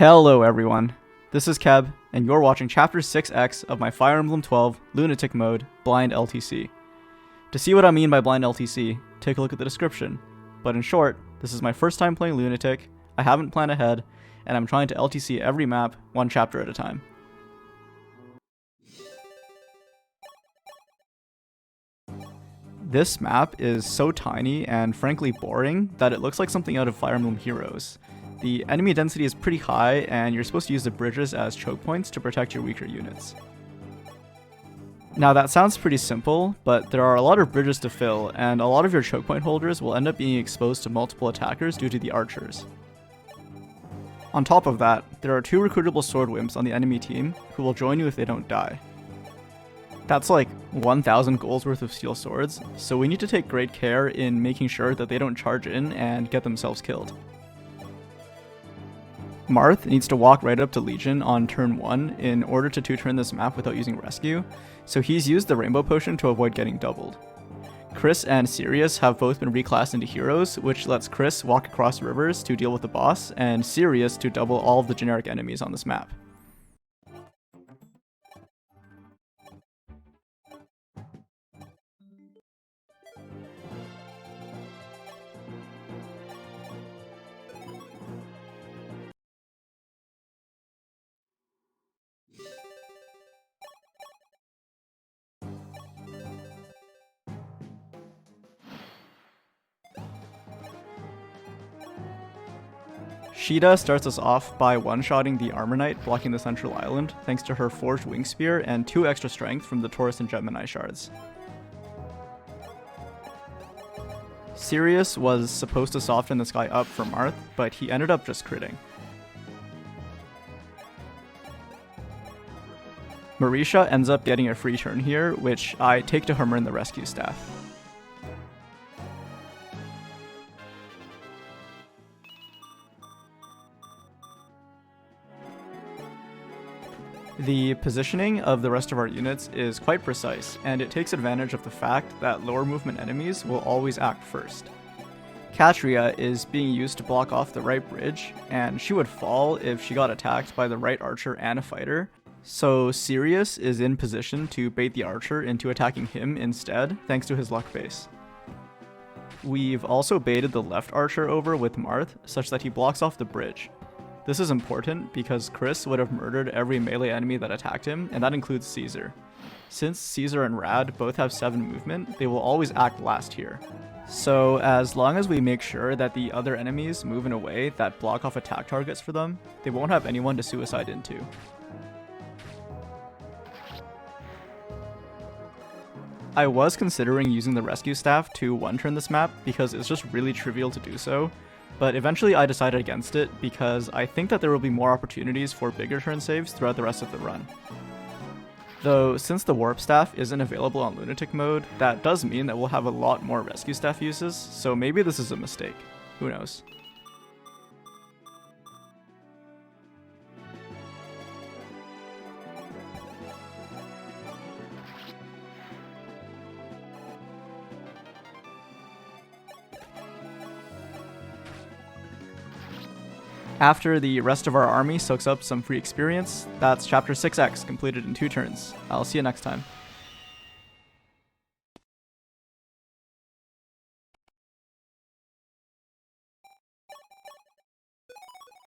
Hello everyone, this is Keb, and you're watching Chapter 6X of my Fire Emblem 12 Lunatic mode, Blind LTC. To see what I mean by Blind LTC, take a look at the description. But in short, this is my first time playing Lunatic, I haven't planned ahead, and I'm trying to LTC every map, one chapter at a time. This map is so tiny and frankly boring that it looks like something out of Fire Emblem Heroes. The enemy density is pretty high, and you're supposed to use the bridges as choke points to protect your weaker units. Now that sounds pretty simple, but there are a lot of bridges to fill, and a lot of your choke point holders will end up being exposed to multiple attackers due to the archers. On top of that, there are 2 recruitable sword wimps on the enemy team who will join you if they don't die. That's like 1,000 golds worth of steel swords, so we need to take great care in making sure that they don't charge in and get themselves killed. Marth needs to walk right up to Legion on turn 1 in order to 2-turn this map without using rescue, so he's used the rainbow potion to avoid getting doubled. Chris and Sirius have both been reclassed into heroes, which lets Chris walk across rivers to deal with the boss, and Sirius to double all of the generic enemies on this map. Sheeta starts us off by one-shotting the Armor Knight blocking the central island thanks to her forged wing spear and 2 extra strength from the Taurus and Gemini shards. Sirius was supposed to soften this guy up for Marth, but he ended up just critting. Marisha ends up getting a free turn here, which I take to hammer in the rescue staff. The positioning of the rest of our units is quite precise, and it takes advantage of the fact that lower movement enemies will always act first. Katria is being used to block off the right bridge, and she would fall if she got attacked by the right archer and a fighter, so Sirius is in position to bait the archer into attacking him instead, thanks to his luck base. We've also baited the left archer over with Marth, such that he blocks off the bridge. This is important because Chris would have murdered every melee enemy that attacked him, and that includes Caesar. Since Caesar and Rad both have 7 movement, they will always act last here. So as long as we make sure that the other enemies move in a way that block off attack targets for them, they won't have anyone to suicide into. I was considering using the rescue staff to one-turn this map because it's just really trivial to do so, but eventually I decided against it because I think that there will be more opportunities for bigger turn saves throughout the rest of the run. Though, since the warp staff isn't available on Lunatic mode, that does mean that we'll have a lot more rescue staff uses, so maybe this is a mistake. Who knows? After the rest of our army soaks up some free experience, that's Chapter 6X completed in 2 turns. I'll see you next time.